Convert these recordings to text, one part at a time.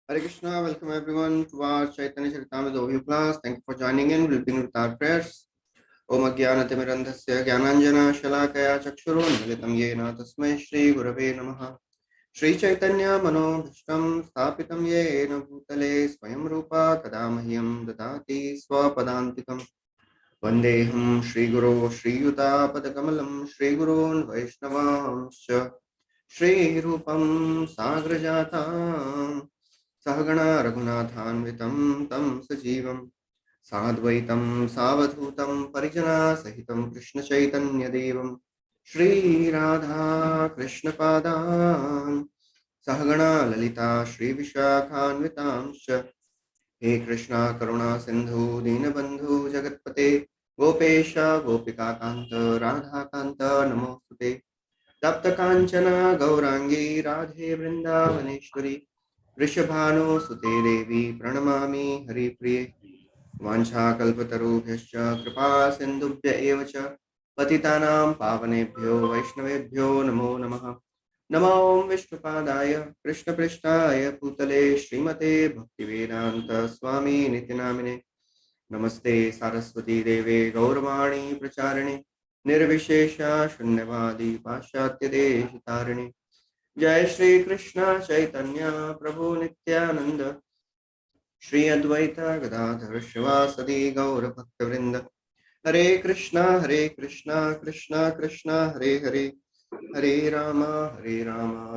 Hare Krishna, welcome everyone to our Chaitanya Charitāmrita overview class. Thank you for joining in. We'll begin with our prayers. Om Ajnanatimidandhasya Jnananjana Shalakaya Chakshurunmilitam Yena Tasmai Shri Gurave Namaha. Shri Chaitanya Manobhishtam Sthapitam Yena Bhutale Swayam Rupa Kadamahyam Dadati Swapadantikam Vandeham Shri Guru Shri Yuta Padakamalam Shri Gurun Vaishnavamscha Shri Rupam Sagrajatam सहगणा रघुनाथान्वितं तं सजीवं साद्वैतं सावधूतं परिजना सहितं कृष्णचैतन्यदेवं श्रीराधा कृष्णपादान् सहगणा ललिता श्रीविशाखान्वितांश्च हे कृष्णा करुणा सिन्धु दीनबन्धु जगत्पते गोपेश गोपिकान्त राधाकान्त नमोस्तुते तप्त कांचन गौरांगी राधे वृंदावनेश्वरी वृषभानु सुते देवी प्रणमामि हरिप्रिये वाञ्छाकल्पतरुभ्यश्च कृपा सिन्धुभ्य एव च पतितानां पावनेभ्यो वैष्णवेभ्यो नमो नमः। नमो विष्णुपादाय कृष्णपृष्ठाय भूतले श्रीमते भक्तिवेदान्त स्वामी नित्यनामिने नमस्ते सारस्वती देवे गौरवाणी प्रचारिणे निर्विशेष शून्यवादी पाश्चात्य देशतारिणे जय श्री कृष्ण चैतन्य प्रभु नित्यानंद श्री अद्वैत गदाधर शिवासदि गौर भक्तवृंद हरे Krishna Krishna Krishna Hare Hare Hare Ram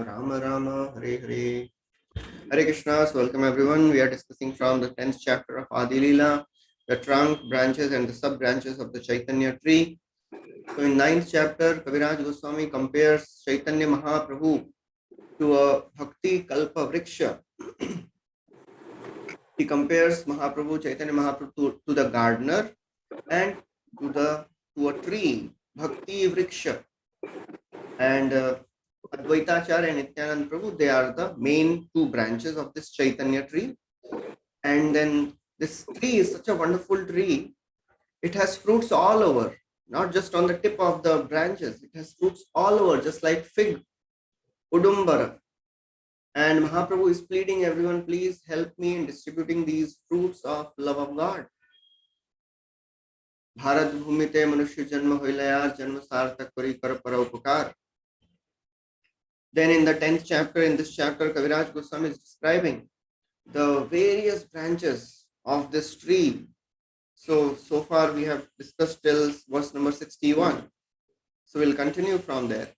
Ram Ram Hare Hare Hare Krishna. So welcome everyone. We are discussing from the 10th chapter of Adi Leela, the trunk, branches and the sub branches of the Chaitanya tree. So in 9th chapter, Kaviraj Goswami compares Chaitanya Mahaprabhu to a Bhakti Kalpa Vriksha. He compares Mahaprabhu, Chaitanya Mahaprabhu to the gardener and to a tree, Bhakti Vriksha. And Advaita Acharya and Nityanand Prabhu, they are the main two branches of this Chaitanya tree. And then this tree is such a wonderful tree. It has fruits all over, not just on the tip of the branches. It has fruits all over, just like fig, Udumbara. And Mahaprabhu is pleading everyone, please help me in distributing these fruits of love of God. Bharat bhumite manushya janma hoilaya janma sarthak kari kar para upakar. Then in the 10th chapter, in this chapter, Kaviraj Goswami is describing the various branches of this tree. So far we have discussed till verse number 61. So we'll continue from there.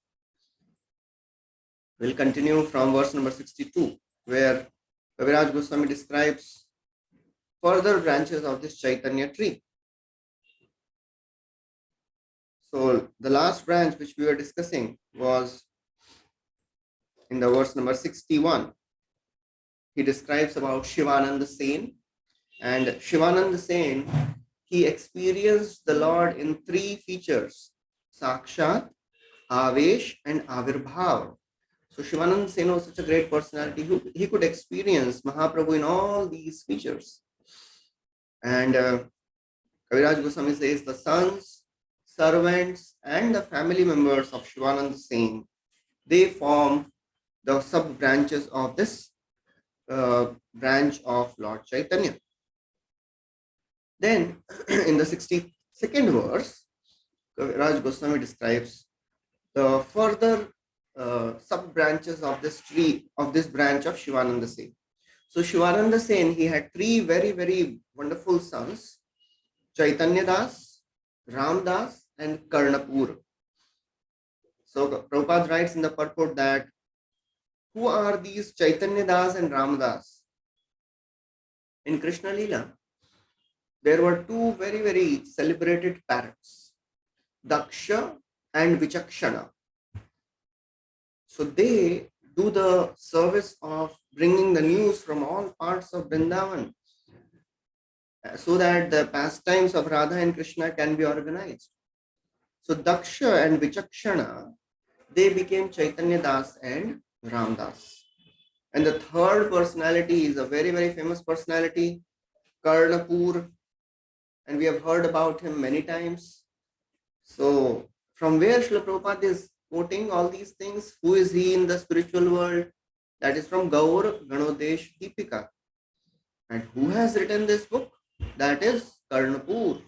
We'll continue from verse number 62, where Kaviraj Goswami describes further branches of this Chaitanya tree. So the last branch which we were discussing was in the verse number 61. He describes about Shivananda Sen. And Shivananda Sen, he experienced the Lord in three features: Sakshat, Avesh, and Avirbhav. So Shivananda Sen was such a great personality. He could experience Mahaprabhu in all these features. And Kaviraj Goswami says the sons, servants, and the family members of Shivananda Sen, they form the sub branches of this branch of Lord Chaitanya. Then in the 62nd verse, Kaviraj Goswami describes the further sub branches of this tree, of this branch of Shivananda Sen. So Shivananda Sen, he had three very, very wonderful sons: Chaitanya Das, Ram Das, and Karnapur. So Prabhupada writes in the purport that who are these Chaitanya Das and Ram Das? In Krishna Leela, there were two very, very celebrated parrots, Daksha and Vichakshana. So they do the service of bringing the news from all parts of Vrindavan so that the pastimes of Radha and Krishna can be organized. So Daksha and Vichakshana, they became Chaitanya Das and Ram Das. And the third personality is a very, very famous personality, Karnapur, and we have heard about him many times. So from where Srila Prabhupada is quoting all these things? Who is he in the spiritual world? That is from Gaur Ganodesh Deepika. And who has written this book? That is Karnapur.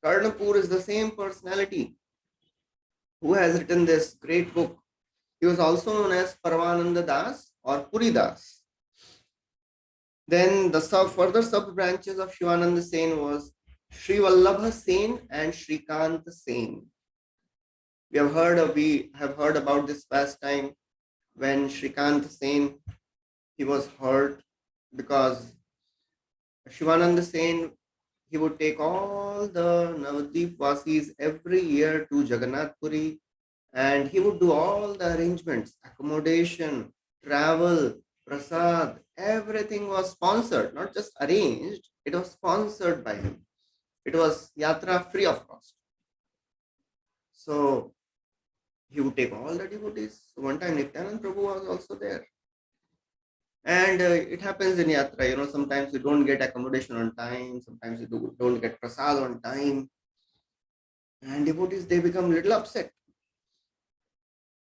Karnapur is the same personality who has written this great book. He was also known as Paramananda Das or Puri Das. Then the further sub branches of Shivananda Sen was Sri Vallabha Sen and Srikant Sen. We have heard about this pastime when Srikant Sen, he was hurt because Shivananda Sen, he would take all the Navadvip Vasis every year to Jagannath Puri, and he would do all the arrangements, accommodation, travel, prasad, everything was sponsored, not just arranged, it was sponsored by him. It was yatra free of cost. So he would take all the devotees. One time Nityanand Prabhu was also there. And it happens in yatra, sometimes you don't get accommodation on time, sometimes you don't get prasad on time. And devotees, they become little upset.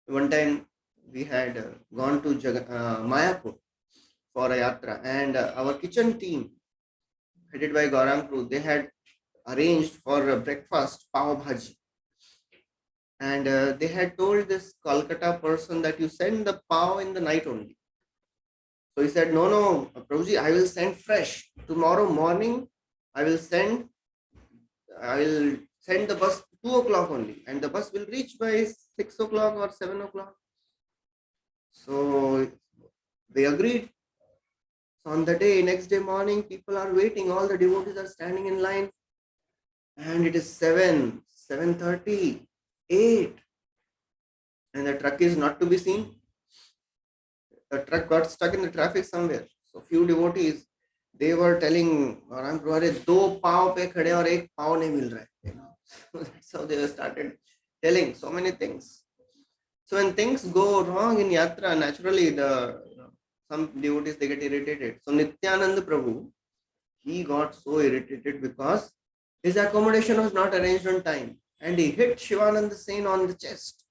One time we had gone to Mayapur for a yatra, and our kitchen team, headed by Gaurang Crew, they had arranged for a breakfast pav bhaji. And they had told this Kolkata person that you send the pav in the night only. So he said, no, Prabhuji, I will send fresh. Tomorrow morning, I will send the bus 2 o'clock only. And the bus will reach by 6 o'clock or 7 o'clock. So they agreed. So on the next day morning, people are waiting. All the devotees are standing in line. And it is 7, 7:30, 8. And the truck is not to be seen. The truck got stuck in the traffic somewhere. So few devotees, they were telling Gaurang Prabhu, "Arey, 2 pav pe khade aur 1 pav nahi mil raha hai." So that's how they started telling so many things. So when things go wrong in yatra, naturally some devotees, they get irritated. So Nityananda Prabhu, he got so irritated because his accommodation was not arranged on time, and he hit Shivananda Sen on the chest.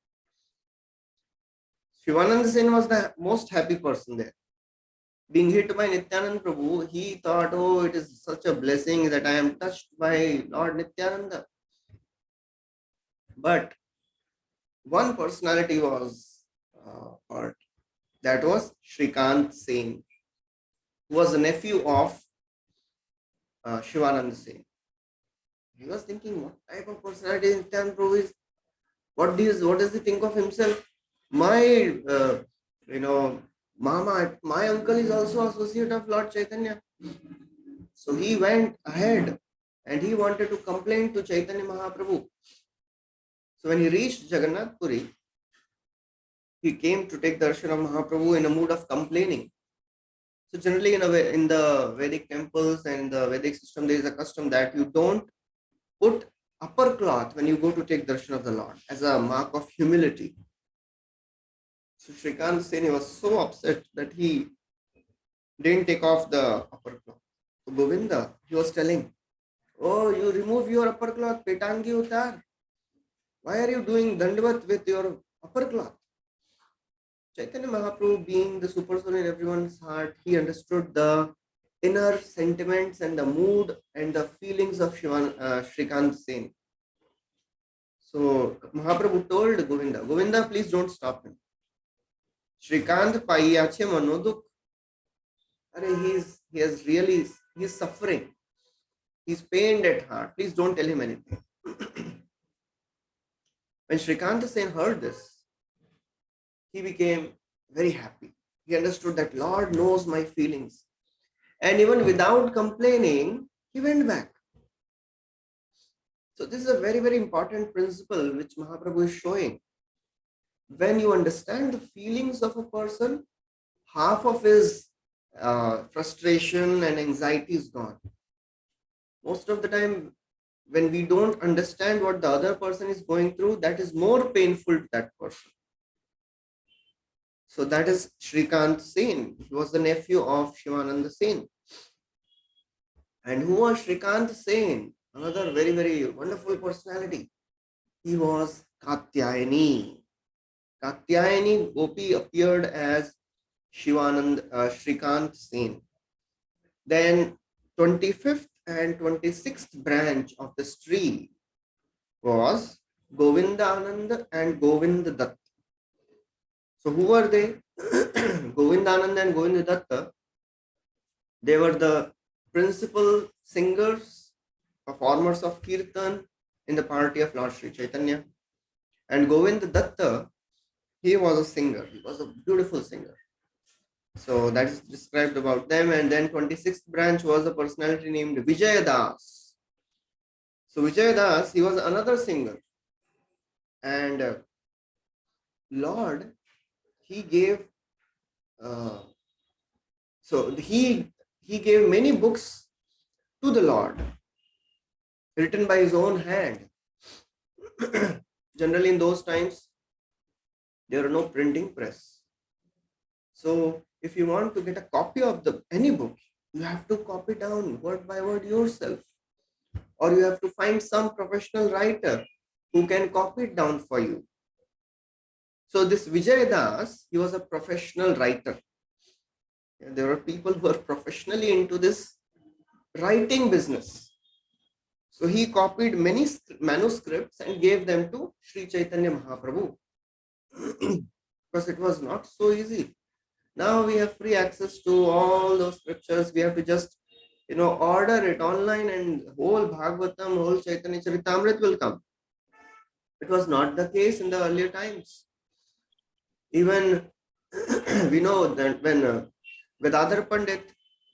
Shivananda Sen was the most happy person there. Being hit by Nityananda Prabhu, he thought, oh, it is such a blessing that I am touched by Lord Nityananda. But one personality was hurt. That was Srikant Sen, who was a nephew of Shivananda Sen. He was thinking, what type of personality Nityananda Prabhu is? What does he think of himself? My Mama, my uncle is also associate of Lord Caitanya. So he went ahead and he wanted to complain to Chaitanya Mahaprabhu. So when he reached Jagannath Puri, he came to take darshan of Mahaprabhu in a mood of complaining. So generally in the Vedic temples and the Vedic system, there is a custom that you don't put upper cloth when you go to take darshan of the Lord as a mark of humility. So Srikant Sen was so upset that he didn't take off the upper cloth. So Govinda, he was telling, oh, you remove your upper cloth, petangi utar. Why are you doing dandavat with your upper cloth? Chaitanya Mahaprabhu, being the super soul in everyone's heart, he understood the inner sentiments and the mood and the feelings of Srikant Sen. So Mahaprabhu told Govinda, please don't stop him. Srikant paiyache manoduk. He's suffering. He's pained at heart. Please don't tell him anything. When Srikant Sen heard this, he became very happy. He understood that Lord knows my feelings. And even without complaining, he went back. So this is a very, very important principle which Mahaprabhu is showing. When you understand the feelings of a person, half of his frustration and anxiety is gone. Most of the time, when we don't understand what the other person is going through, that is more painful to that person. So that is Srikant Sen. He was the nephew of Shivananda Sen. And who was Srikant Sen? Another very, very wonderful personality. He was Katyayani. Katyayani Gopi appeared as Shrikant Sen. Then 25th and 26th branch of this tree was Govindanand and Govind Dutt. So who were they? Govindanand and Govind Dutt, they were the principal singers, performers of Kirtan in the party of Lord Sri Chaitanya. And Govind Datta, he was a singer. He was a beautiful singer. So that is described about them. And then 26th branch was a personality named Vijaya Das. So Vijaya Das, he was another singer. And Lord, he gave, he gave many books to the Lord, written by his own hand. Generally in those times, there were no printing press. So if you want to get a copy of any book, you have to copy down word by word yourself. Or you have to find some professional writer who can copy it down for you. So this Vijay Das, he was a professional writer. There were people who are professionally into this writing business. So he copied many manuscripts and gave them to Sri Chaitanya Mahaprabhu. Because it was not so easy. Now we have free access to all those scriptures. We have to just, order it online and whole Bhagavatam, whole Chaitanya Caritāmrta will come. It was not the case in the earlier times. Even we know that when Gadadhar Pandit,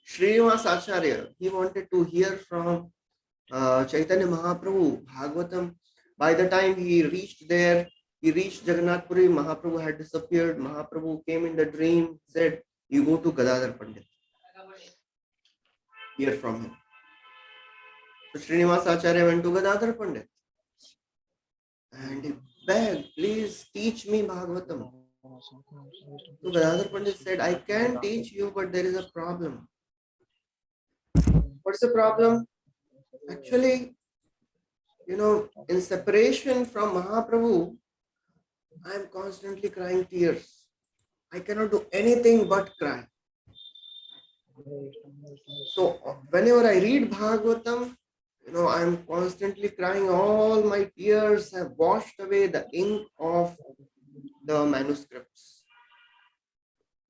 Srinivas Acharya, he wanted to hear from Chaitanya Mahaprabhu, Bhagavatam. By the time he reached there, he reached Jagannath Puri, Mahaprabhu had disappeared. Mahaprabhu came in the dream, said, you go to Gadadhar Pandit. Hear from him. So Srinivas Acharya went to Gadadhar Pandit. And he begged, please teach me Bhagavatam. So Gadadhar Pandit said, I can teach you, but there is a problem. What's the problem? Actually, in separation from Mahaprabhu, I am constantly crying tears. I cannot do anything but cry. So whenever I read Bhagavatam, I am constantly crying. All my tears have washed away the ink of the manuscripts.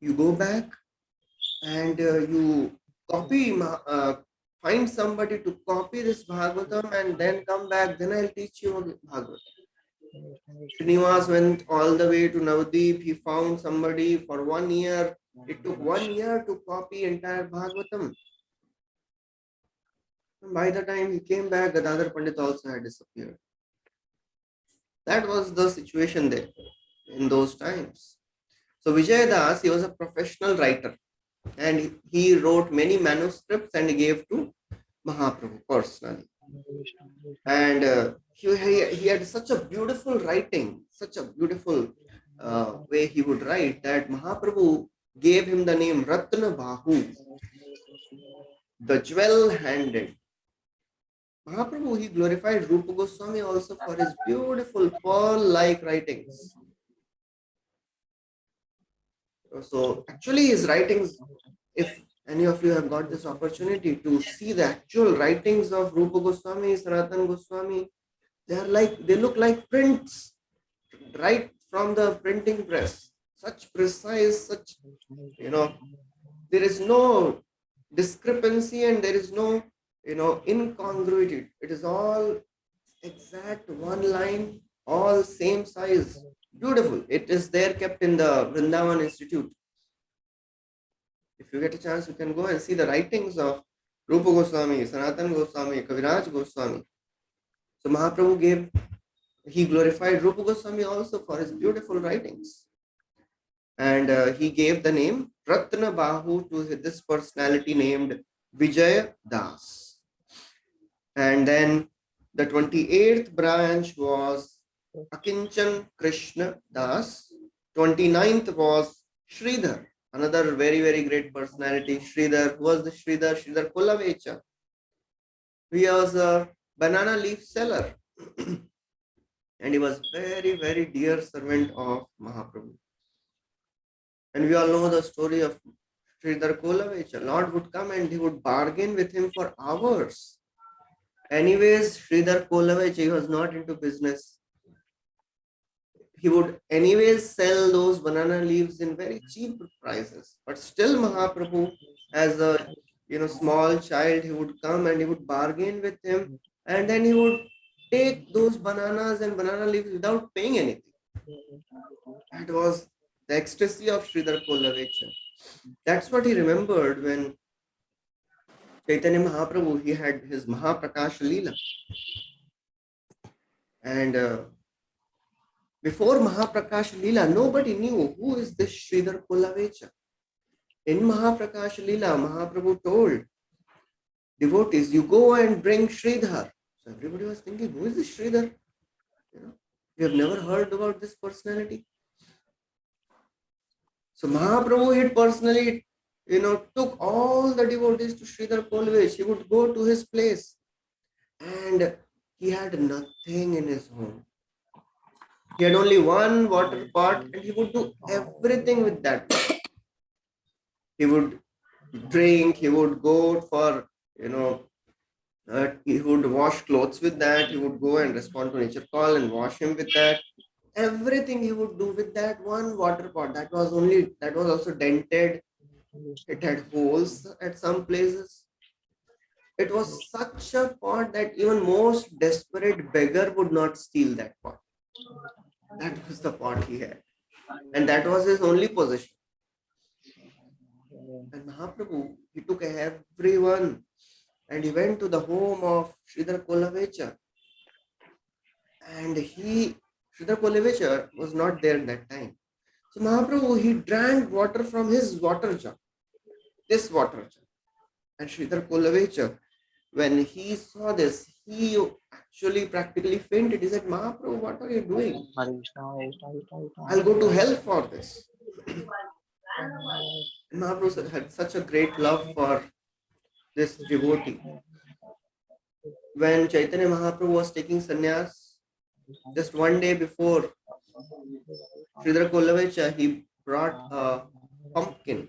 You go back and you copy, find somebody to copy this Bhagavatam and then come back. Then I'll teach you Bhagavatam. Srinivas went all the way to Navadip. He found somebody for 1 year. It took 1 year to copy entire Bhagavatam. And by the time he came back, Gadadhar Pandit also had disappeared. That was the situation there in those times. So Vijay Das, he was a professional writer and he wrote many manuscripts and he gave to Mahaprabhu personally. And he had such a beautiful writing, such a beautiful way he would write that Mahaprabhu gave him the name Ratna Bahu, the jewel-handed. Mahaprabhu, he glorified Rupa Goswami also for his beautiful pearl-like writings. So actually his writings, if any of you have got this opportunity to see the actual writings of Rupa Goswami, Sanatana Goswami, they look like prints right from the printing press. Such precise, there is no discrepancy and there is no, incongruity. It is all exact one line, all same size. Beautiful. It is there kept in the Vrindavan Institute. If you get a chance, you can go and see the writings of Rupa Goswami, Sanatana Goswami, Kaviraj Goswami. So Mahaprabhu he glorified Rupa Goswami also for his beautiful writings. And he gave the name Ratna Bahu to this personality named Vijay Das. And then the 28th branch was Akinchan Krishna Das. 29th was Sridhar, another very, very great personality. Sridhar, who was the Sridhar? Sridhar Kulavecha. He was a banana leaf seller. And he was very, very dear servant of Mahaprabhu. And we all know the story of Sridhar Kolavich. Lord would come and he would bargain with him for hours. Anyways, Sridhar Kolavich, he was not into business. He would anyways sell those banana leaves in very cheap prices. But still Mahaprabhu, as a small child, he would come and he would bargain with him, and then he would take those bananas and banana leaves without paying anything. That was the ecstasy of Sridhar Kolavich. That's what he remembered when Chaitanya Mahaprabhu, he had his Mahaprakash Leela. And before Mahaprakash Leela, nobody knew who is this Sridhar Kolavecha. In Mahaprakash Leela, Mahaprabhu told devotees, you go and bring Sridhar. So everybody was thinking, who is this Sridhar? We have never heard about this personality. So Mahaprabhu had personally, took all the devotees to Sridhar Kolavich. He would go to his place and he had nothing in his home. He had only one water pot and he would do everything with that. He would drink, he would go for, he would wash clothes with that. He would go and respond to nature call and wash him with that. Everything he would do with that one water pot. That was also dented. It had holes at some places. It was such a pot that even most desperate beggar would not steal that pot. That was the pot he had. And that was his only possession. And Mahaprabhu, he took everyone and he went to the home of Sridhar Kolavecha. And Sridhar Kolavecha was not there that time. So Mahaprabhu, he drank water from his water jug, this water jug. And Sridhar Kolavecha, when he saw this, he actually practically fainted. He said, Mahaprabhu, what are you doing? I'll go to hell for this. And Mahaprabhu had such a great love for this devotee. When Chaitanya Mahaprabhu was taking sannyas, just one day before, Sridhar Kolavecha, he brought a pumpkin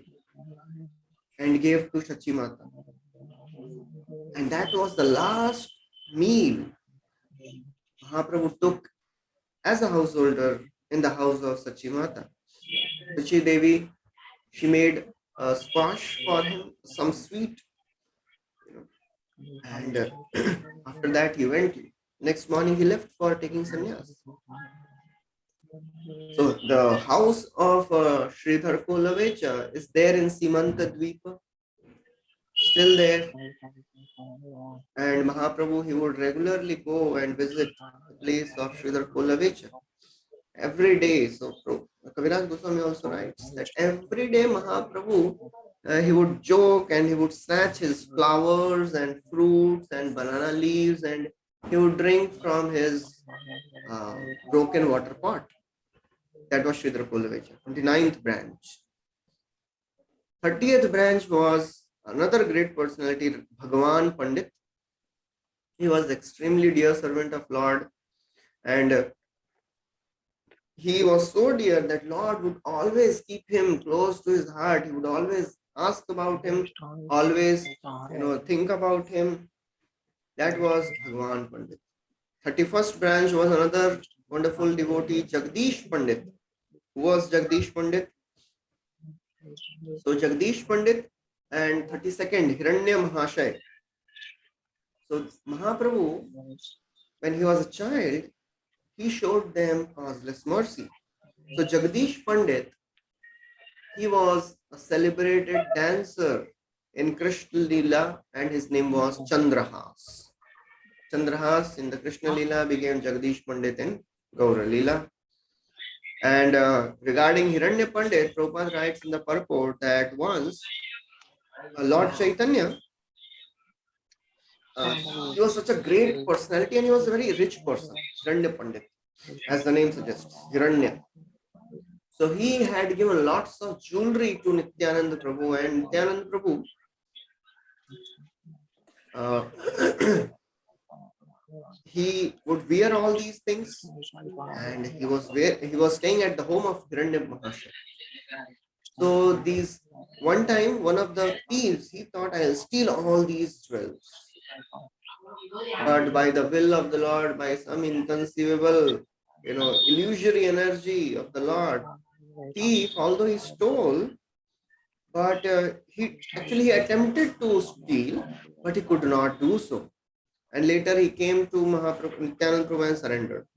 and gave to Shachi Mata. And that was the last meal Mahaprabhu took as a householder in the house of Sachi Mata. Sachi Devi, she made a squash for him, some sweet. And after that he went. Next morning he left for taking sannyas. So the house of Sridhar Kolavecha is there in Simanta Dvipa, still there. And Mahaprabhu, he would regularly go and visit the place of Sridhar Kolavecha every day. So Kaviraj Goswami also writes that every day Mahaprabhu, he would joke and he would snatch his flowers and fruits and banana leaves and he would drink from his broken water pot. That was Sridhar Kolavecha, 29th branch. 30th branch was another great personality, Bhagavan Pandit. He was extremely dear servant of Lord, and he was so dear that Lord would always keep him close to his heart. He would always ask about him, always think about him. That was Bhagavan Pandit. 31st branch was another wonderful devotee, Jagdish Pandit. Who was Jagdish Pandit? So Jagdish Pandit and 32nd Hiranya Mahashay. So Mahaprabhu, when he was a child, he showed them causeless mercy. So Jagdish Pandit, he was a celebrated dancer in Krishna Leela and his name was Chandrahas. Chandrahas in the Krishna Leela became Jagdish Pandit in Gaur Leela. And regarding Hiranya Pandit, Prabhupada writes in the purport that once Lord Chaitanya, he was such a great personality and he was a very rich person, Hiranya Pandit, as the name suggests, Hiranya. So he had given lots of jewelry to Nityananda Prabhu, and Nityananda Prabhu, he would wear all these things, and he was staying at the home of Hiranya Mahasaya. So these one time, one of the thieves, he thought, I'll steal all these jewels. But by the will of the Lord, by some inconceivable, illusory energy of the Lord, thief, although he stole, but he attempted to steal, but he could not do so. And later he came to Mahaprabhu, Nityananda Prabhu and surrendered.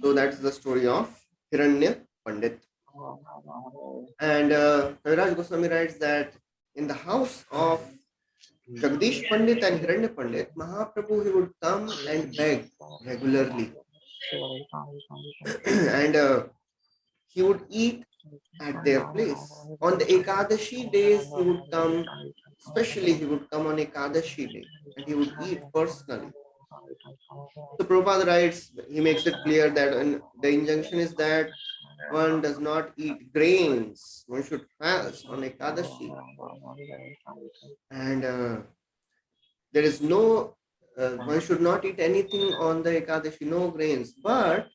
So that's the story of Hiranya Pandit. And Kaviraj Goswami writes that in the house of Jagdish Pandit and Hiranya Pandit, Mahaprabhu, he would come and beg regularly. And he would eat at their place. On the Ekadashi days, he would come, especially he would come on Ekadashi day, and he would eat personally. So Prabhupada writes, he makes it clear that the injunction is that one does not eat grains. One should fast on Ekadashi. And there is no, one should not eat anything on the Ekadashi, no grains. But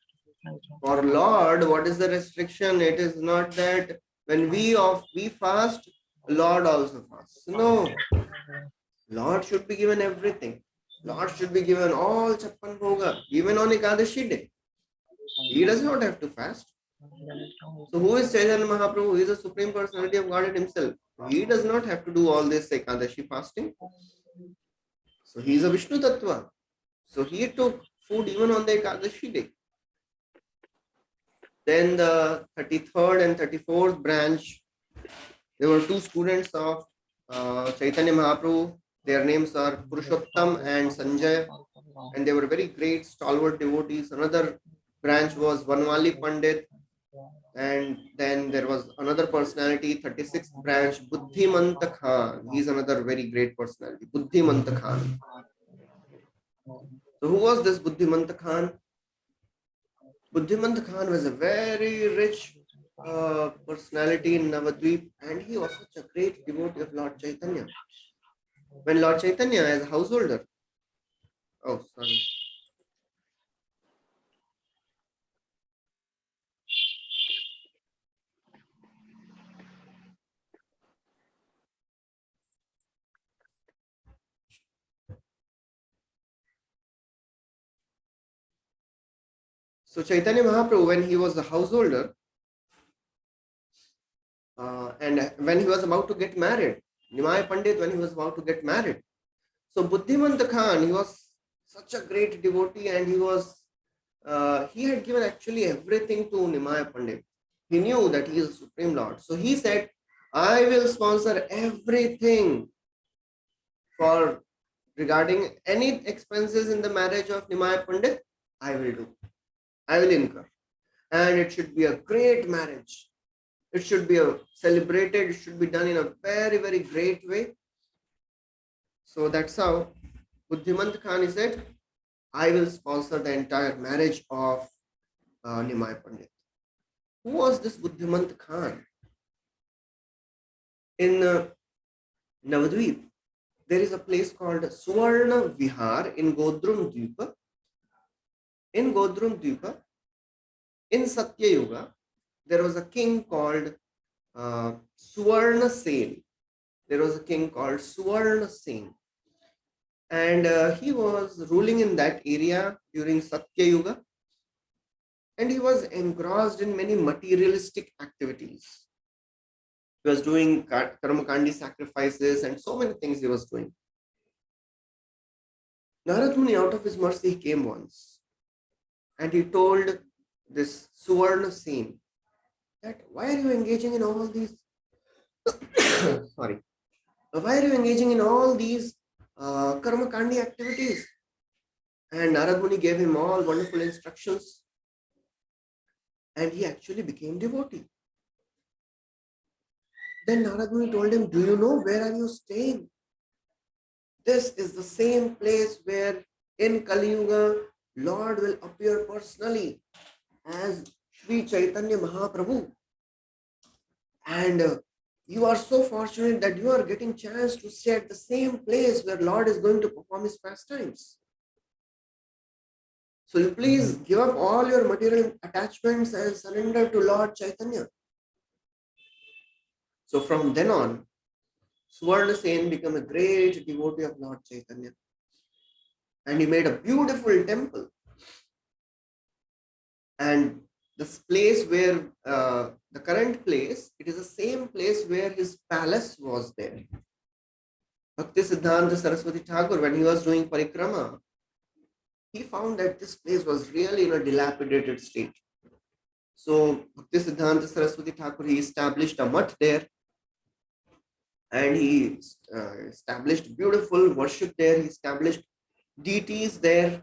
for Lord, what is the restriction? It is not that when we fast, Lord also fasts. No. Lord should be given everything. Lord should be given all Chappan Bhoga, even on Ekadashi day. He does not have to fast. So who is Chaitanya Mahaprabhu? He is the Supreme Personality of Godhead himself. He does not have to do all this Ekadashi fasting. So he is a Vishnu Tattva. So he took food even on the Ekadashi day. Then the 33rd and 34th branch, there were two students of Chaitanya Mahaprabhu. Their names are Purushottam and Sanjay, and they were very great stalwart devotees. Another branch was Vanwali Pandit, and then there was another personality, 36th branch, Buddhimanta Khan. He's another very great personality, Buddhimanta Khan. So who was this Buddhimanta Khan? Buddhimanta Khan was a very rich personality in Navadvip, and he was such a great devotee of Lord Chaitanya. When Lord Chaitanya, as a householder, oh, sorry. So Chaitanya Mahaprabhu, when he was a householder, and when he was about to get married, Nimai Pandit, when he was about to get married. So Buddhimanta Khan, he was such a great devotee, and he had given actually everything to Nimai Pandit. He knew that he is the Supreme Lord. So he said, I will sponsor everything for regarding any expenses in the marriage of Nimai Pandit, I will do. I will incur. And it should be a great marriage. It should be celebrated. It should be done in a very, very great way. So that's how Buddhimant Khan said, I will sponsor the entire marriage of Nimai Pandit. Who was this Buddhimant Khan? In Navadvip, there is a place called Suvarna Vihar in Godrum Dvipa. In Godrum Dvipa, in Satya Yuga, there was a king called Suvarna Sen. There was a king called Suvarna Sen. And he was ruling in that area during Satya Yuga. And he was engrossed in many materialistic activities. He was doing Karmakandi sacrifices and so many things he was doing. Narad Muni, out of his mercy, he came once. And he told this Suvarna Sen that why are you engaging in all these sorry, why are you engaging in all these Karmakandi activities? And Narad Muni gave him all wonderful instructions, and he actually became devotee. Then Narad Muni told him, do you know where are you staying? This is the same place where in Kali Yuga, Lord will appear personally as Sri Chaitanya Mahaprabhu. And you are so fortunate that you are getting chance to stay at the same place where Lord is going to perform his pastimes. So you please give up all your material attachments and surrender to Lord Chaitanya. So from then on, Suvarna Sen became a great devotee of Lord Chaitanya. And he made a beautiful temple. And this place where the current place, it is the same place where his palace was there. Bhakti Siddhanta Saraswati Thakur, when he was doing parikrama, he found that this place was really in a dilapidated state. So Bhakti Siddhanta Saraswati Thakur, he established a mutt there, and he established beautiful worship there. He established deities there.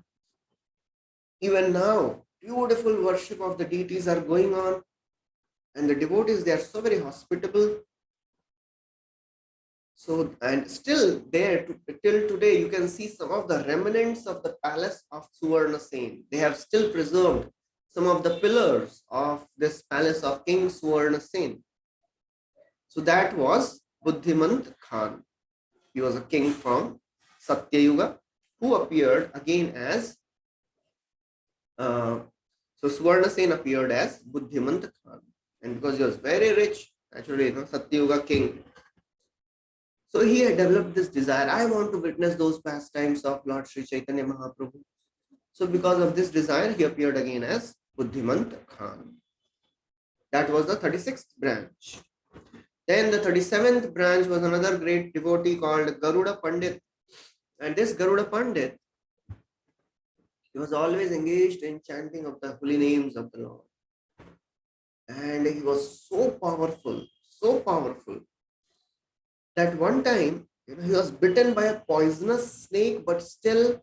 Even now, beautiful worship of the deities are going on, and the devotees, they are so very hospitable. So, and still there till today, you can see some of the remnants of the palace of Suvarna Sen. They have still preserved some of the pillars of this palace of King Suvarna Sen. So that was Buddhimant Khan. He was a king from Satya Yuga who appeared again as so Suvarna Sen appeared as Buddhimant Khan, and because he was very rich, actually, Satya Yuga king. So he had developed this desire. I want to witness those pastimes of Lord Sri Chaitanya Mahaprabhu. So because of this desire, he appeared again as Buddhimant Khan. That was the 36th branch. Then the 37th branch was another great devotee called Garuda Pandit. And this Garuda Pandit, he was always engaged in chanting of the holy names of the Lord. And he was so powerful, that one time, he was bitten by a poisonous snake, but still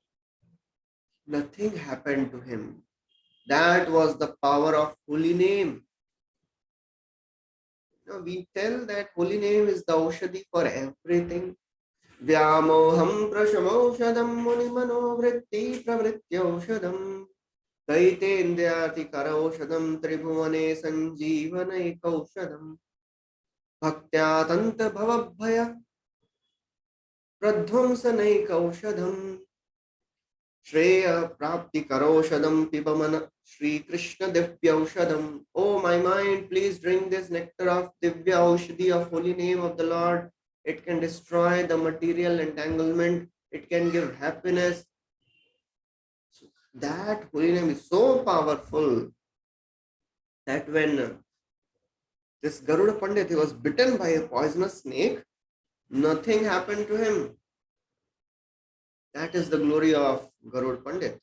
nothing happened to him. That was the power of holy name. We tell that holy name is the Aushadhi for everything. Vyamoham prashamaushadam munimano-vritti pravrityaushadam Kaitendhyati karaushadam tribhuvane sanjeevanaikaushadam Bhaktya-tanta bhavabhaya pradhvamsanaikaushadam Shreya prapti karoshadam pibamana Shri Krishna divyaushadam. Oh my mind, please drink this nectar of divya aushadhi of holy name of the Lord. It can destroy the material entanglement. It can give happiness. So that holy name is so powerful that when this Garuda Pandit, he was bitten by a poisonous snake, nothing happened to him. That is the glory of Garuda Pandit.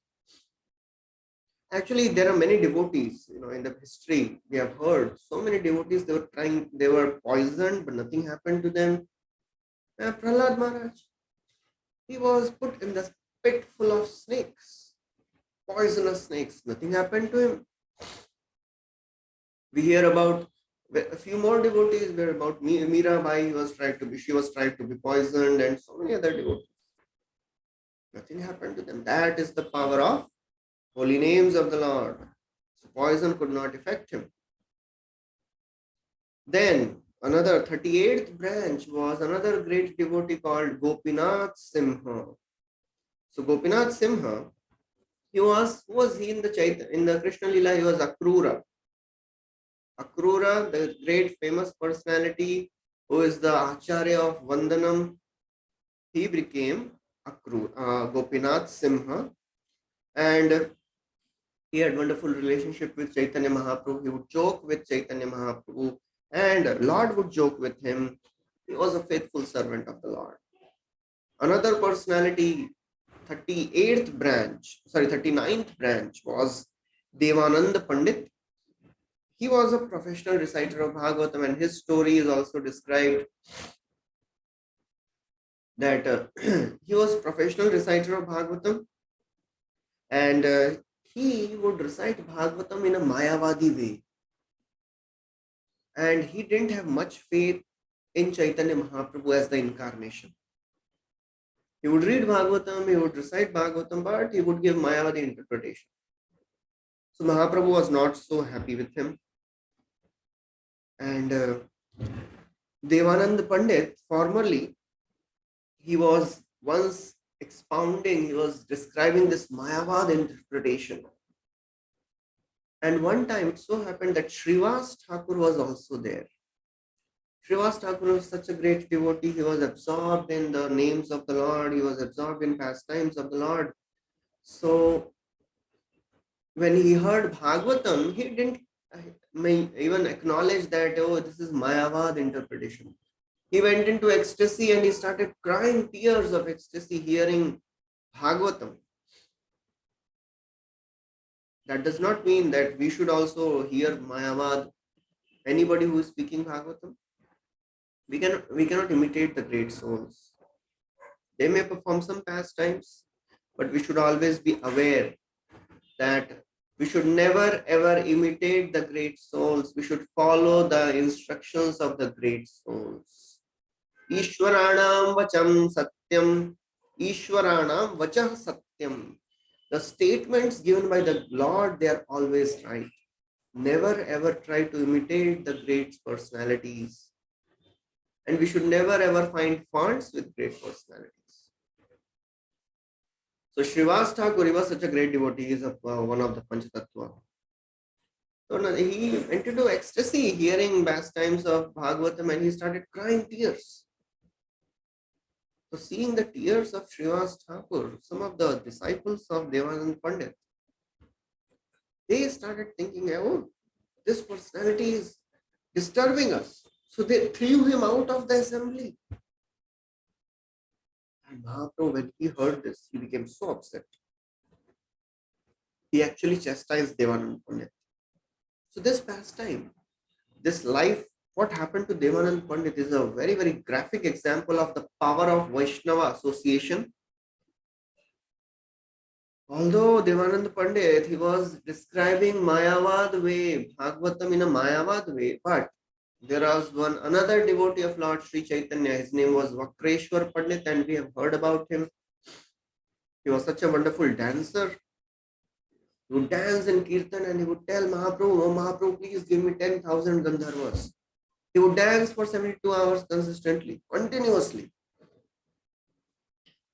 Actually, there are many devotees, in the history, we have heard so many devotees, they were poisoned, but nothing happened to them. Prahlad Maharaj, he was put in the pit full of snakes, poisonous snakes, nothing happened to him. We hear about a few more devotees, where about Mirabai, she was tried to be poisoned, and so many other devotees. Nothing happened to them. That is the power of holy names of the Lord. So poison could not affect him. Then another 38th branch was another great devotee called Gopinath Simha. So Gopinath Simha, who was he in the Krishna Lila? He was Akrura. Akrura, the great famous personality who is the Acharya of Vandanam, he became Gopinath Simha, and he had wonderful relationship with Chaitanya Mahaprabhu. He would joke with Chaitanya Mahaprabhu, and Lord would joke with him. He was a faithful servant of the Lord. Another personality, 39th branch was Devananda Pandit. He was a professional reciter of Bhagavatam, and his story is also described that he was a professional reciter of Bhagavatam, and he would recite Bhagavatam in a Mayavadi way. And he didn't have much faith in Chaitanya Mahaprabhu as the incarnation. He would read Bhagavatam, he would recite Bhagavatam, but he would give Mayavadi interpretation. So Mahaprabhu was not so happy with him. And Devananda Pandit, formerly, he was once he was describing this Mayavad interpretation. And one time it so happened that Srivas Thakur was also there. Srivas Thakur was such a great devotee. He was absorbed in the names of the Lord. He was absorbed in pastimes of the Lord. So when he heard Bhagavatam, he didn't even acknowledge that, oh, this is Mayavad interpretation. He went into ecstasy and he started crying tears of ecstasy hearing Bhagavatam. That does not mean that we should also hear Mayavad, anybody who is speaking Bhagavatam. We cannot imitate the great souls. They may perform some pastimes, but we should always be aware that we should never ever imitate the great souls. We should follow the instructions of the great souls. Ishwaranam vacham satyam. Ishwaranam vachah satyam. The statements given by the Lord, they are always right. Never ever try to imitate the great personalities. And we should never ever find faults with great personalities. So Srivas Thakur, he was such a great devotee. He is one of the Panchatattva. So he went into ecstasy hearing pastimes of Bhagavatam and he started crying tears. So seeing the tears of Srivas Thakur, some of the disciples of Devanand Pandit, they started thinking, oh, this personality is disturbing us. So they threw him out of the assembly. And Mahaprabhu, when he heard this, he became so upset. He actually chastised Devanand Pandit. So this pastime, this life, what happened to Devanand Pandit is a very, very graphic example of the power of Vaishnava association. Although Devanand Pandit, he was describing Mayavad way, Bhagavatam in a Mayavad way, but there was another devotee of Lord Sri Chaitanya. His name was Vakreshwar Pandit, and we have heard about him. He was such a wonderful dancer. He would dance in Kirtan and he would tell Mahaprabhu, oh Mahaprabhu, please give me 10,000 Gandharvas. He would dance for 72 hours consistently, continuously.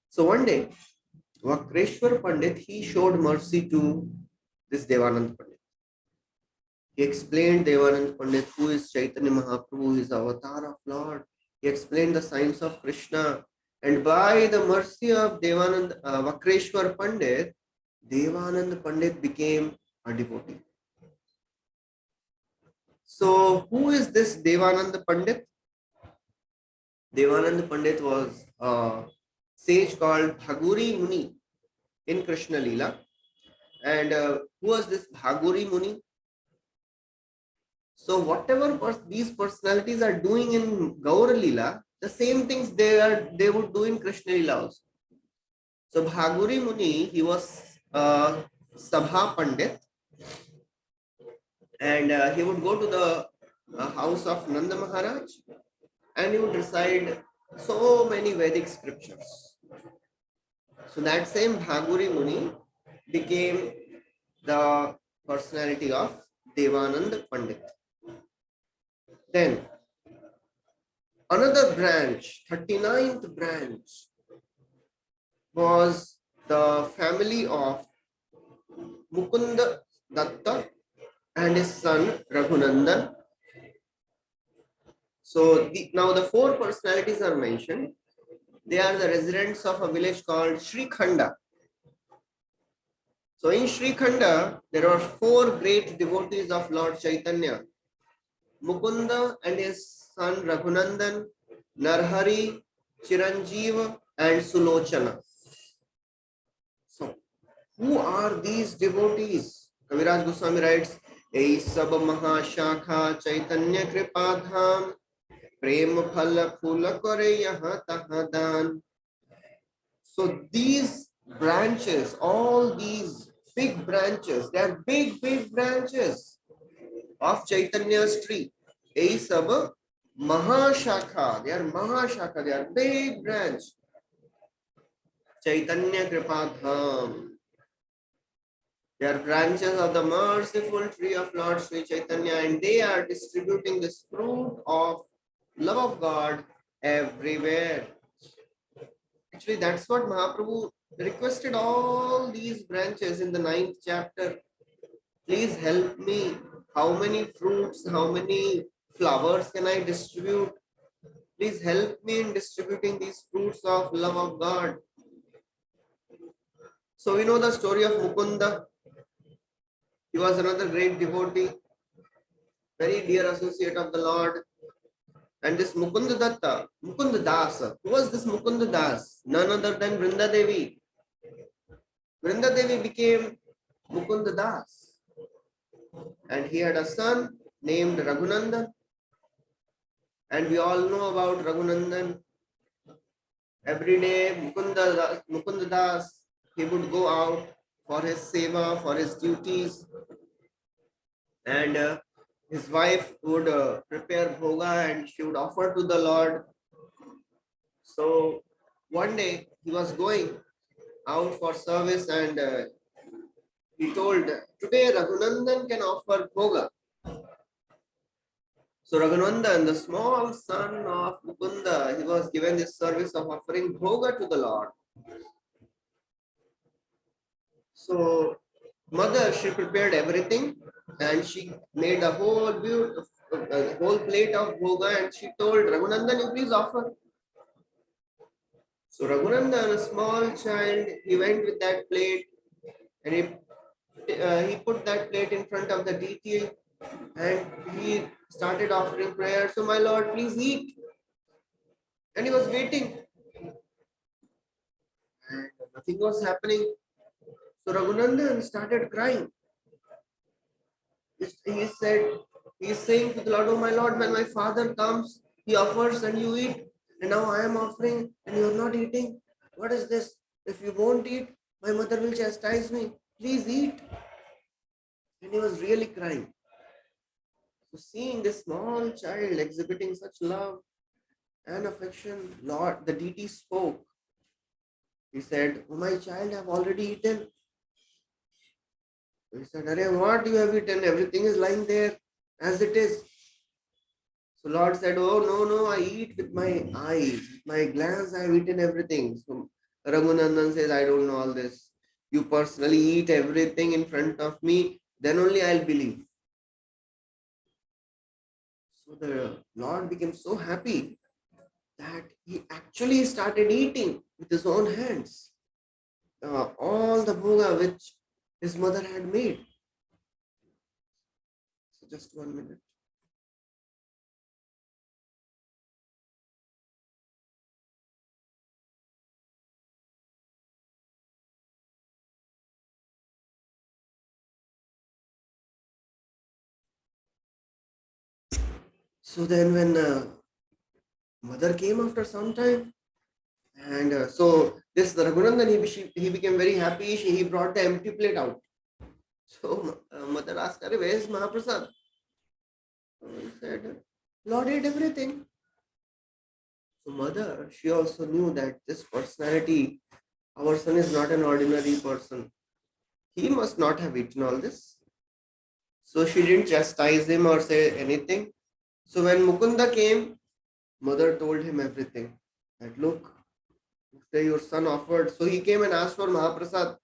So one day, Vakreshwar Pandit, he showed mercy to this Devanand Pandit. He explained Devanand Pandit who is Chaitanya Mahaprabhu, his avatar of Lord. He explained the signs of Krishna. And by the mercy of Vakreshwar Pandit, Devanand Pandit became a devotee. So who is this Devanand Pandit? Devanand Pandit was a sage called Bhaguri Muni in Krishna Leela. And who was this Bhaguri Muni? So whatever these personalities are doing in Gaur Leela, the same things they would do in Krishna Leela also. So Bhaguri Muni, he was Sabha Pandit, and he would go to the house of Nanda Maharaj and he would recite so many Vedic scriptures. So that same Bhaguri Muni became the personality of Devanand Pandit. Then another branch, 39th branch, was the family of Mukunda Datta and his son Raghunandan. So now the four personalities are mentioned. They are the residents of a village called Srikhanda. So in Srikhanda, there are four great devotees of Lord Chaitanya. Mukunda and his son Raghunandan, Narhari, Chiranjeeva, and Sulochana. So, who are these devotees? Kaviraj Goswami writes, Ei sab mahashakha Chaitanya kripadham prem phala phula kare yaha taha dan. So these branches, all these big branches, they are big branches of Chaitanya's tree. Ei sab mahashakha, they are mahashakha, they are big branch. Chaitanya kripadham. They are branches of the merciful tree of Lord Sri Chaitanya, and they are distributing this fruit of love of God everywhere. Actually, that's what Mahaprabhu requested all these branches in the 9th chapter. Please help me. How many fruits, how many flowers can I distribute Please help me in distributing these fruits of love of God. So we know the story of Mukunda. He was another great devotee, very dear associate of the Lord. And this Mukunda Datta, Mukunda Das, who was this Mukunda Das? None other than Vrinda Devi. Vrinda Devi became Mukunda Das. And he had a son named Raghunandan. And we all know about Raghunandan. Every day, Mukunda Das, he would go out for his seva, for his duties. And his wife would prepare bhoga and she would offer to the Lord. So one day he was going out for service and he told, today Raghunandan can offer bhoga. So Raghunandan, the small son of Mukunda, he was given this service of offering bhoga to the Lord. So mother, she prepared everything and she made a whole beautiful, whole plate of bhoga and she told Raghunandan, you please offer. So Raghunandan, a small child, he went with that plate and he put that plate in front of the deity and he started offering prayer. So my Lord, please eat. And he was waiting and nothing was happening. So Raghunandan started crying. He said, he's saying to the Lord, oh my Lord, when my father comes, he offers and you eat. And now I am offering and you are not eating. What is this? If you won't eat, my mother will chastise me. Please eat. And he was really crying. So seeing this small child exhibiting such love and affection, Lord, the deity spoke. He said, oh my child, I have already eaten. So he said, Arey, what you have eaten? Everything is lying there as it is. So Lord said, oh no, I eat with my eyes, with my glance, I have eaten everything. So Raghunandan says, I don't know all this. You personally eat everything in front of me, then only I'll believe. So the Lord became so happy that he actually started eating with his own hands all the bhoga which his mother had made. So just 1 minute. So then when mother came after some time, and so this Raghunandan, he became very happy. He brought the empty plate out. So mother asked, Arey, where is Mahaprasad? So he said, Lord ate everything. So mother, she also knew that this personality, our son is not an ordinary person. He must not have eaten all this. So she didn't chastise him or say anything. So when Mukunda came, mother told him everything. That look, today your son offered. So he came and asked for Mahaprasad.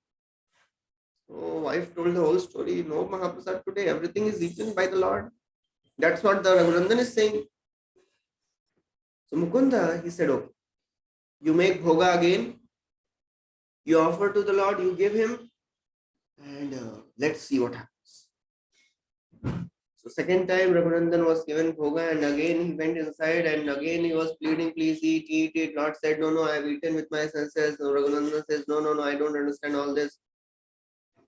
So wife told the whole story. No Mahaprasad today. Everything is eaten by the Lord. That's what the Raghunandan is saying. So Mukunda, he said, okay, you make bhoga again. You offer to the Lord, you give him, and let's see what happens. So second time Raghunandan was given bhoga and again he went inside and again he was pleading, please eat. Lord said, no, I have eaten with my senses. So Raghunandan says, no, I don't understand all this.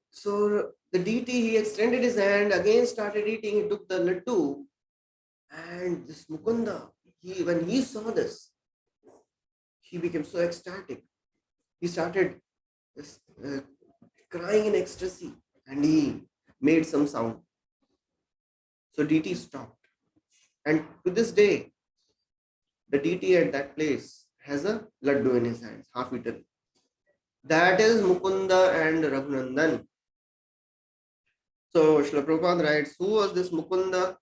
So the deity, he extended his hand, again started eating, he took the laddu and this Mukunda, when he saw this, he became so ecstatic. He started crying in ecstasy and he made some sound. So deity stopped. And to this day, the deity at that place has a laddu in his hands, half eaten. That is Mukunda and Raghunandan. So Srila Prabhupada writes, who was this Mukunda?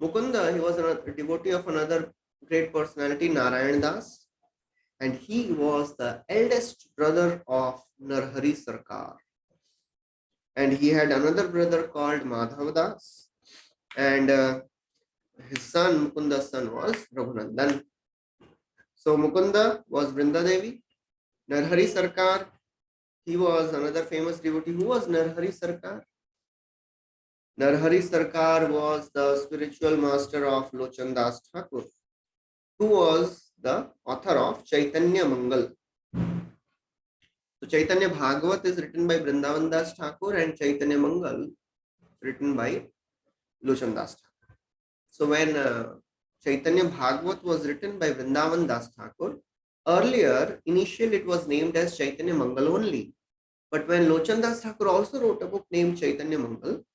Mukunda, he was a devotee of another great personality, Narayan Das. And he was the eldest brother of Narhari Sarkar. And he had another brother called Madhav Das. And his son, Mukunda's son, was Raghunandan. So Mukunda was Vrinda Devi. Narhari Sarkar, he was another famous devotee. Who was Narhari Sarkar? Narhari Sarkar was the spiritual master of Lochan Das Thakur, who was the author of Chaitanya Mangal. So Chaitanya Bhagavat is written by Vrindavan Das Thakur and Chaitanya Mangal written by Lochan Das Thakur. So when Chaitanya Bhagavat was written by Vrindavan Das Thakur, earlier, initially it was named as Chaitanya Mangal only. But when Lochan Das Thakur also wrote a book named Chaitanya Mangal,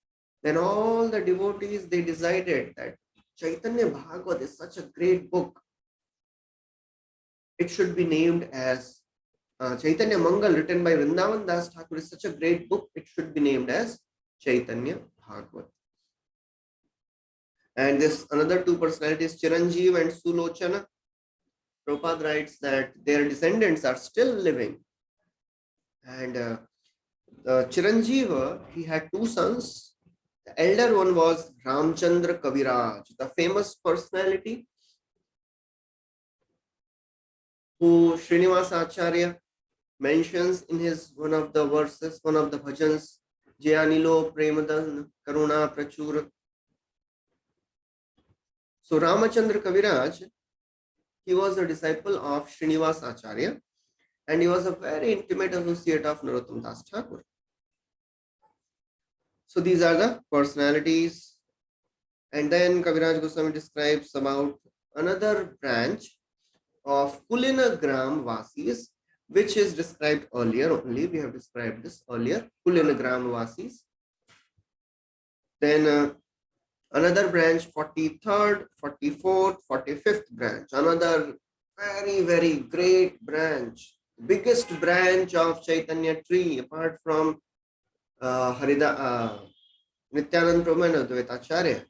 then all the devotees, they decided that Chaitanya Bhagavat is such a great book. It should be named as Chaitanya Mangal, written by Vrindavan Das Thakur, is such a great book. It should be named as Chaitanya Bhagavat. And this another two personalities, Chiranjeev and Sulochana. Prabhupada writes that their descendants are still living. And Chiranjeeva, he had two sons. The elder one was Ramchandra Kaviraj, the famous personality who Srinivasa Acharya mentions in his one of the verses, one of the bhajans, Jayanilo Premadan Karuna Prachur. So Ramachandra Kaviraj, he was a disciple of Srinivasa Acharya and he was a very intimate associate of Narottam Das Thakur. So these are the personalities. And then Kaviraj Goswami describes about another branch of Kulinagram Vasis, which is described earlier only. We have described this earlier, Kulinagram Vasis. Then another branch, 43rd, 44th, 45th branch, another very, very great branch, biggest branch of Chaitanya tree, apart from Nityanand Prabhu and Advaita Acharya.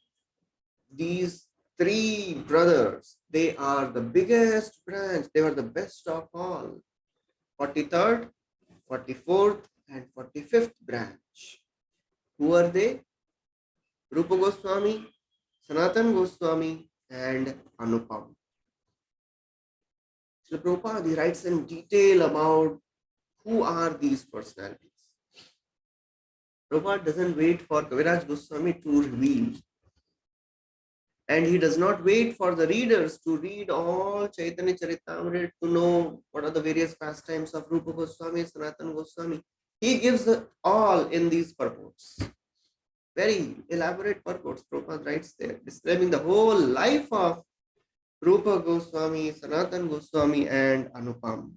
These three brothers, they are the biggest branch. They were the best of all. 43rd, 44th, and 45th branch. Who are they? Rupa Goswami, Sanatan Goswami, and Anupam. So Prabhupada, he writes in detail about who are these personalities. Prabhupada doesn't wait for Kaviraj Goswami to reveal. And he does not wait for the readers to read all Chaitanya Caritāmrta to know what are the various pastimes of Rupa Goswami, Sanatan Goswami. He gives all in these purports. Very elaborate purports Prabhupada writes there, describing the whole life of Rupa Goswami, Sanatan Goswami, and Anupam.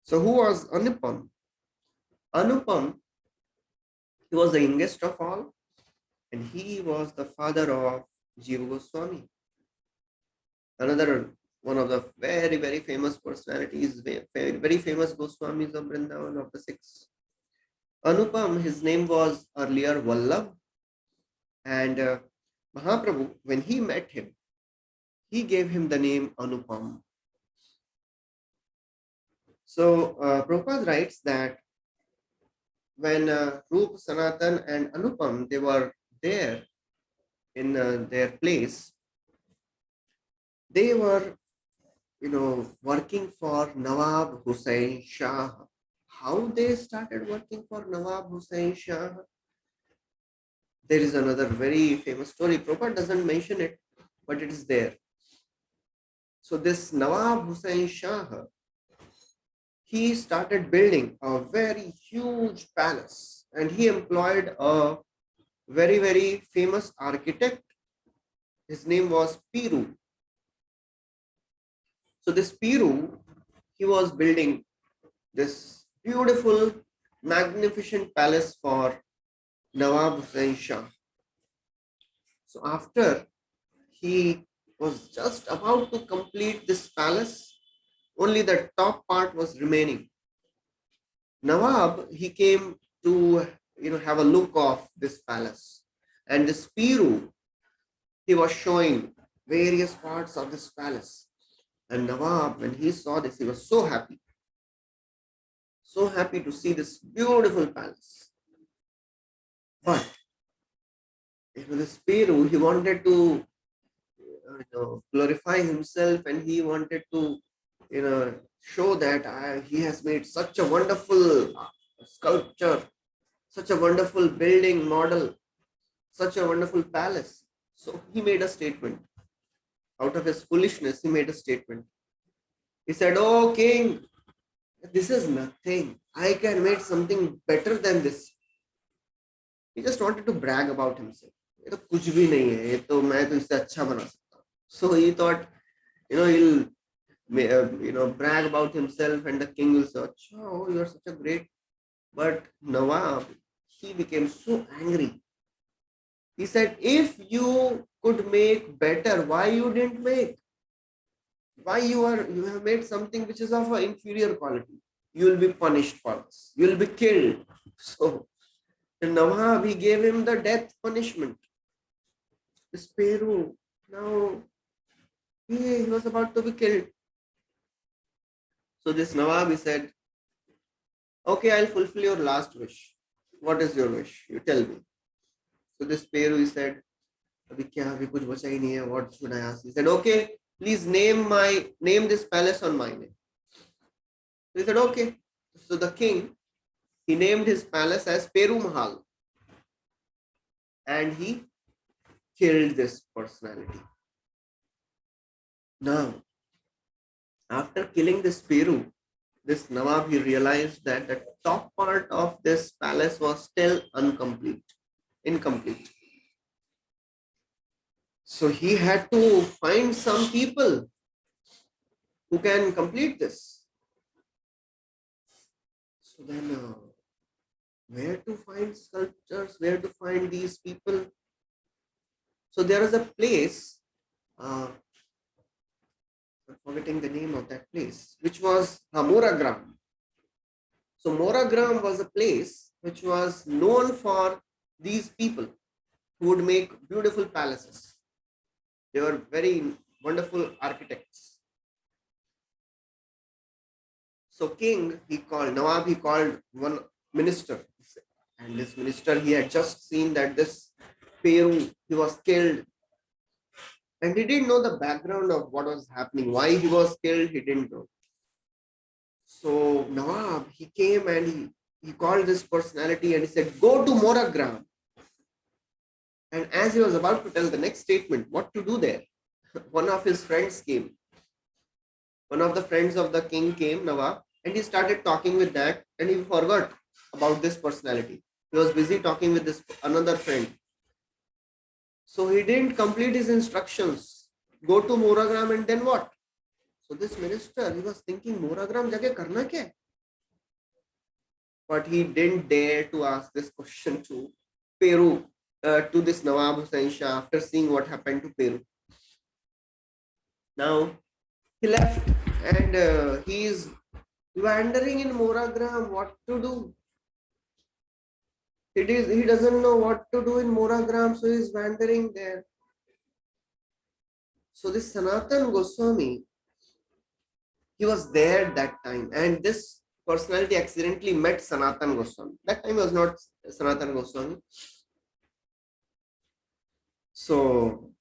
So who was Anupam? Anupam, he was the youngest of all, and he was the father of Jiva Goswami. Another one of the very, very famous personalities, very famous Goswamis of Vrindavan, of the six. Anupam, his name was earlier Vallabh, and Mahaprabhu, when he met him, he gave him the name Anupam. So Prabhupada writes that when Rupa, Sanatan, and Anupam, they were there in their place, they were, working for Nawab Hussain Shah. How they started working for Nawab Hussain Shah? There is another very famous story. Prabhupada doesn't mention it, but it is there. So this Nawab Hussain Shah, he started building a very huge palace, and he employed a very, very famous architect. His name was Piru. So this Piru, he was building this beautiful, magnificent palace for Nawab Hussain Shah. So after he was just about to complete this palace, only the top part was remaining. Nawab, he came to have a look of this palace, and this Piru, he was showing various parts of this palace. And Nawab, when he saw this, he was so happy to see this beautiful palace. But this Piru, he wanted to glorify himself, and he wanted to show that he has made such a wonderful sculpture, such a wonderful building model, such a wonderful palace. So he made a statement. Out of his foolishness, he made a statement. He said, "Oh king, this is nothing. I can make something better than this." He just wanted to brag about himself. ये तो कुछ भी नहीं है, ये तो मैं तो इससे अच्छा बना सकता हूँ. So he thought, he'll brag about himself, and the king will say, "Oh, you are such a great." But Nawab, he became so angry. He said, "If you could make better, why you didn't make? Why you have made something which is of an inferior quality? You will be punished for this. You will be killed." So Nawab, he gave him the death punishment. This Peru, now he was about to be killed. So this Nawab, he said, "Okay, I'll fulfill your last wish. What is your wish? You tell me." So this Peru, he said, "Abhi kya, abhi kuch bacha hi nahi hai. What should I ask?" He said, "Okay, please name this palace on my name." So he said, "Okay." So the king, he named his palace as Peru Mahal, and he killed this personality. Now, after killing this Peru, this Nawab, he realized that the top part of this palace was still incomplete. So he had to find some people who can complete this. So then, where to find sculptures? Where to find these people? So there is a place, I'm forgetting the name of that place, which was Moragram. So Moragram was a place which was known for these people who would make beautiful palaces. They were very wonderful architects. So Nawab, he called one minister, and this minister, he had just seen that this Peru, he was killed, and he didn't know the background of what was happening, why he was killed, he didn't know. So Nawab, he came and he called this personality and he said, "Go to Moragram." And as he was about to tell the next statement, what to do there, one of his friends came. One of the friends of the king came, Nawab, and he started talking with that, and he forgot about this personality. He was busy talking with this another friend. So he didn't complete his instructions. Go to Moragram, and then what? So this minister, he was thinking, Moragram jageh karna kya? But he didn't dare to ask this question to Peru, to this Nawab Hussain Shah, after seeing what happened to Peru. Now he left, and he is wandering in Moragram. What to do? He doesn't know what to do in Moragram, so he's wandering there. So this Sanatan Goswami, he was there that time, and this personality accidentally met Sanatan Goswami. That time he was not Sanatan Goswami. So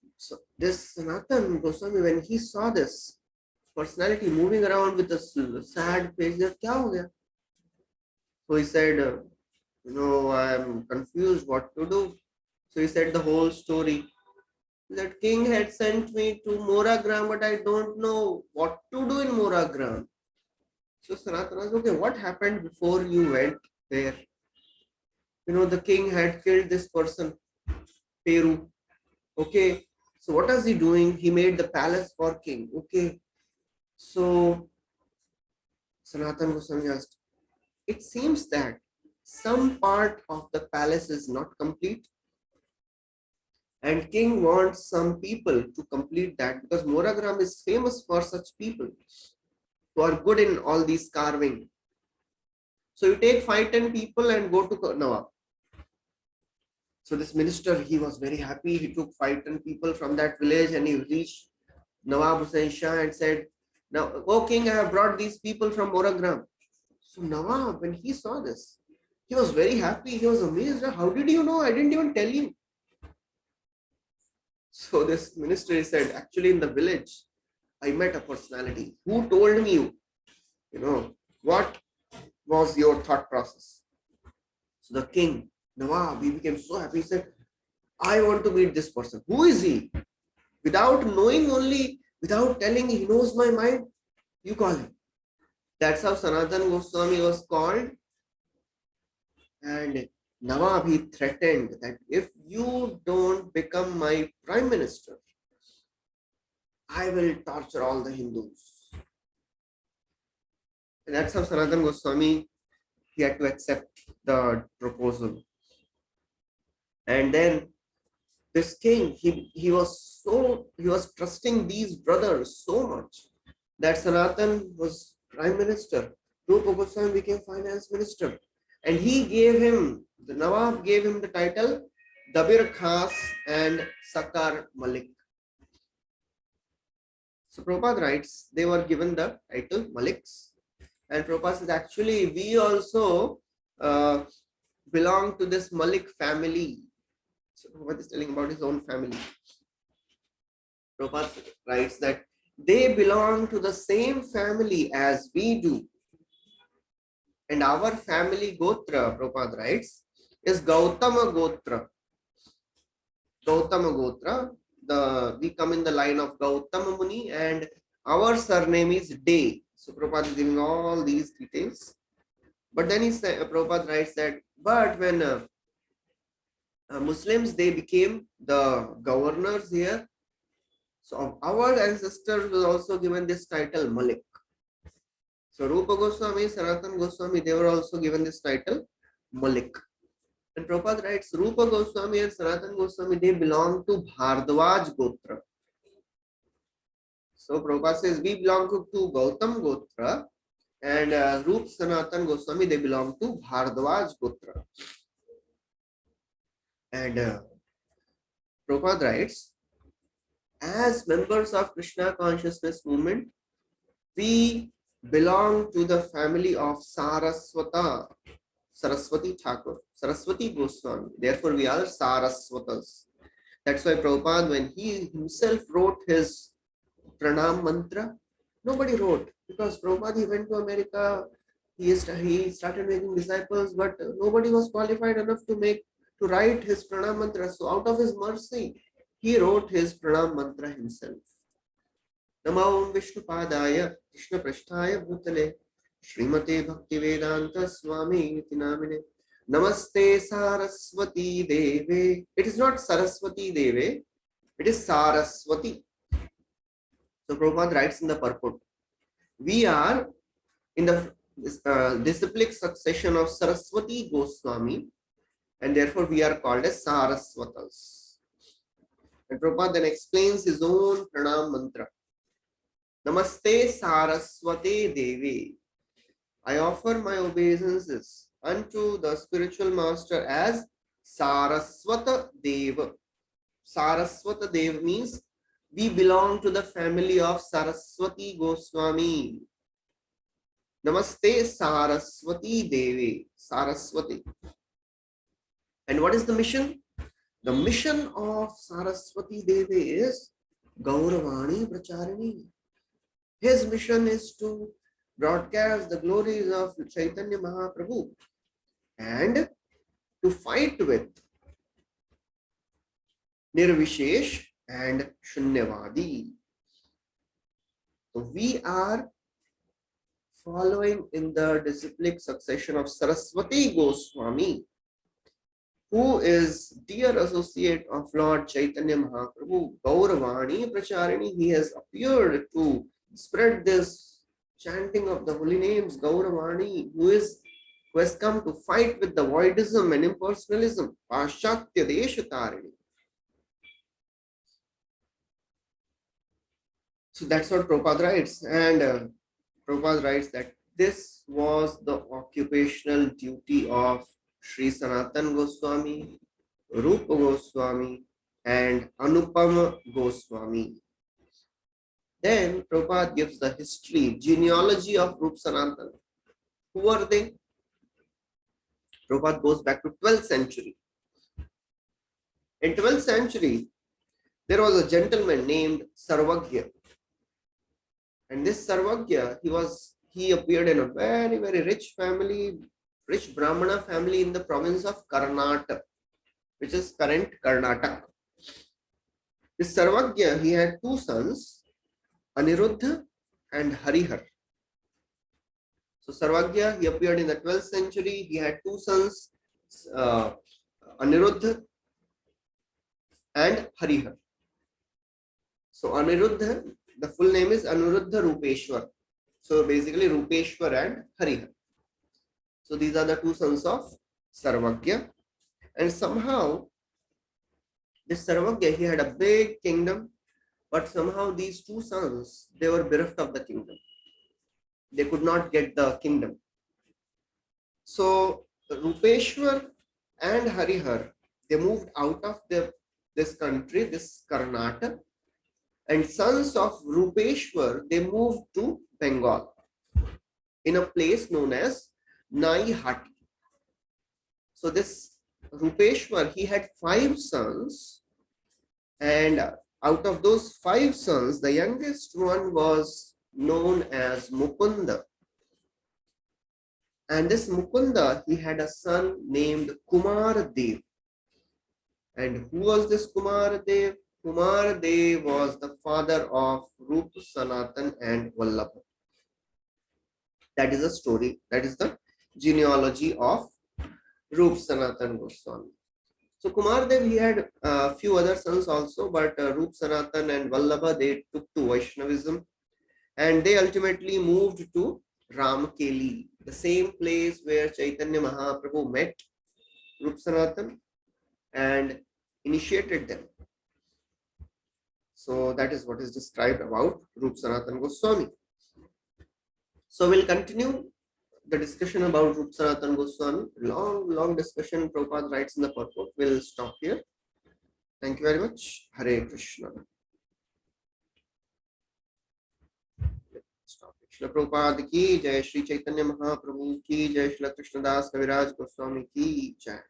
this Sanatan Goswami, when he saw this personality moving around with a sad face, he said, "Kya ho gaya?" So he said, "I'm confused what to do." So he said the whole story. That king had sent me to Moragram, but I don't know what to do in Moragram. So Sanatana said, "Okay, what happened before you went there?" The king had killed this person, Peru. Okay, so what is he doing? He made the palace for king. Okay, so Sanatan Goswami asked, "It seems that some part of the palace is not complete, and king wants some people to complete that, because Moragram is famous for such people who are good in all these carving. So you take 5-10 people and go to Nawab." So this minister, he was very happy. He took 5-10 people from that village and he reached Nawab Hussain Shah and said, "Now, O king, I have brought these people from Moragram." So Nawab, when he saw this, he was very happy. He was amazed. "How did you know? I didn't even tell you." So this minister said, actually in the village, I met a personality who told me, what was your thought process? So the king, Nawab, he became so happy. He said, I want to meet this person. Who is he? Without knowing, only without telling, he knows my mind. You call him. That's how Sanatan Goswami was called. And Nawab, he threatened that if you don't become my prime minister, I will torture all the Hindus. And that's how Sanatan Goswami, he had to accept the proposal. And then this king, he was trusting these brothers so much that Sanatan was prime minister. Rupa Goswami became finance minister. And the Nawab gave him the title Dabir Khas and Sakar Malik. So Prabhupada writes, they were given the title Maliks. And Prabhupada says, actually, we also belong to this Malik family. So Prabhupada is telling about his own family. Prabhupada writes that they belong to the same family as we do. And our family Gotra, Prabhupada writes, is Gautama Gotra. Gautama Gotra. We come in the line of Gautama Muni, and our surname is Day. So Prabhupada is giving all these details. But then Prabhupada writes that, but when Muslims, they became the governors here. So our ancestors were also given this title Malik. So Rupa Goswami, Sanatan Goswami, they were also given this title Malik. And Prabhupada writes, Rupa Goswami and Sanatan Goswami, they belong to Bhardwaj Gotra. So Prabhupada says, we belong to Gautam Gotra, and Rupa Sanatan Goswami, they belong to Bhardwaj Gotra. And Prabhupada writes, as members of Krishna consciousness movement, we belong to the family of Saraswati Thakur, Saraswati Goswami. Therefore, we are Saraswatas. That's why Prabhupada, when he himself wrote his Pranam Mantra, nobody wrote, because Prabhupada, he went to America, he started making disciples, but nobody was qualified enough to write his Pranam Mantra. So out of his mercy, he wrote his Pranam Mantra himself. Namo Vishnu Padaya Krishna Prasthaya Bhutale Srimate Bhakti Vedanta Swami Namine Namaste Saraswati Deve. It is not Saraswati Deve, it is Saraswati. So Prabhupada writes in the purport, we are in the disciplic succession of Saraswati Goswami, and therefore we are called as Saraswatas. And Prabhupada then explains his own Pranam Mantra. Namaste Saraswati Devi. I offer my obeisances unto the spiritual master as Saraswata Deva. Saraswata Deva means we belong to the family of Saraswati Goswami. Namaste Saraswati Devi. Saraswati. And what is the mission? The mission of Saraswati Devi is Gauravani Pracharini. His mission is to broadcast the glories of Caitanya Mahaprabhu and to fight with Nirvishesh and Shunyavadi. So we are following in the disciplic succession of Saraswati Goswami, who is dear associate of Lord Chaitanya Mahaprabhu, Gauravani Pracharini. He has appeared to spread this chanting of the holy names, Gauravani, who has come to fight with the voidism and impersonalism, Paschatya Deshatarini. So that's what Prabhupada writes. And Prabhupada writes that this was the occupational duty of Sri Sanatan Goswami, Rupa Goswami, and Anupama Goswami. Then Prabhupada gives the history, genealogy of Rupa Sanatan. Who are they? Prabhupada goes back to 12th century. In 12th century, There was a gentleman named Sarvagya, and this Sarvagya, he appeared in a very, very rich family, rich Brahmana family in the province of Karnataka, which is current Karnataka. This Sarvagya, he had two sons, Aniruddha and Harihar. So Sarvagya, he appeared in the 12th century. He had two sons, Aniruddha and Harihar. So Aniruddha, the full name is Anuruddha Rupeshwar. So basically Rupeshwar and Harihar. So these are the two sons of Sarvagya. And somehow this Sarvagya, he had a big kingdom, but somehow these two sons, they were bereft of the kingdom. They could not get the kingdom. So Rupeshwar and Harihar, they moved out of this country, this Karnataka, and sons of Rupeshwar, they moved to Bengal in a place known as Naihati. So this Rupeshwar, he had 5 sons, and out of those 5 sons, the youngest one was known as Mukunda. And this Mukunda, he had a son named Kumardev. And who was this Kumardev? Kumardev was the father of Rup, Sanatan and Vallabha. That is a story. That is the genealogy of Rup, Sanatan Goswami. So Kumardev, he had a few other sons also, but Rup, Sanatan and Vallabha, they took to Vaishnavism, and they ultimately moved to Ramkeli, the same place where Chaitanya Mahaprabhu met Rup, Sanatan and initiated them. So that is what is described about Rup, Sanatan Goswami. So we'll continue the discussion about Rup, Sanatan Goswami. Long discussion. Prabhupada writes in the purport. We'll stop here. Thank you very much. Hare Krishna. Shri Prabhupada ki jai, Shri Chaitanya Mahaprabhu ki jai, Shri Krishnadas Kaviraj Goswami ki jai.